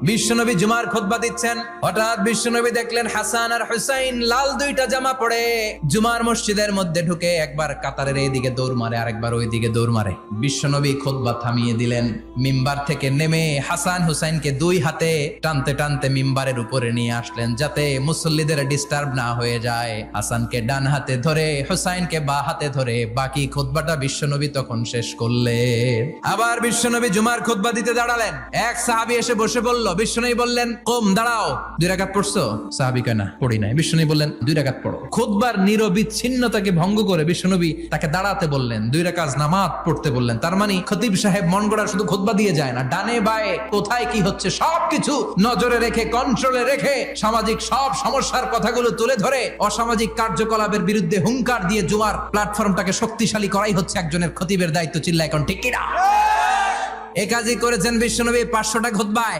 বিশ্বনবী জুমার খুতবা দিচ্ছেন, হঠাৎ বিশ্বনবী দেখলেন হাসান আর হুসাইন লাল দুইটা জামা পরে জুমার মসজিদের মধ্যে ঢুকে একবার কাতারের এইদিকে দৌড় মারে, আরেকবার ওইদিকে দৌড় মারে। বিশ্বনবী খুতবা থামিয়ে দিলেন, মিম্বার থেকে নেমে হাসান হুসাইনকে দুই হাতে টানতে টানতে মিম্বারের উপরে নিয়ে আসলেন যাতে মুসল্লিদের ডিস্টার্ব না হয়ে যায়। হাসানকে ডান হাতে ধরে হুসাইনকে বা হাতে ধরে বাকি খুতবাটা বিশ্বনবী তখন শেষ করলেন। আবার বিশ্বনবী জুমার খুতবা দিতে দাঁড়ালেন, এক সাহাবী এসে বসে বলল, বিশ্বনবী বললেন, কম দাঁড়াও, 2 রাকাত পড়ছো? সাহাবী কয় না, পড়ি নাই। বিশ্বনবী বললেন, 2 রাকাত পড়ো। খুতবার নিরবিচ্ছিন্নতাকে ভঙ্গ করে বিশ্বনবী তাকে দাঁড়াতে বললেন, 2 রাকাত নামাজ পড়তে বললেন। তার মানে খতিব সাহেব মন গড়া শুধু খুতবা দিয়ে যায় না, ডানে বায়ে কোথায় কি হচ্ছে সবকিছু নজরে রেখে, কন্ট্রোলে রেখে সামাজিক সব সমস্যার কথাগুলো তুলে ধরে অসামাজিক কার্যকলাপের বিরুদ্ধে হুঙ্কার দিয়ে জুমার প্ল্যাটফর্মটাকে শক্তিশালী করাই হচ্ছে একজনের খতিবের দায়িত্ব। চিল্লা এখন ঠিক কিনা? এ কাজই করেছেন বিশ্বনবী 500টা খুতবায়।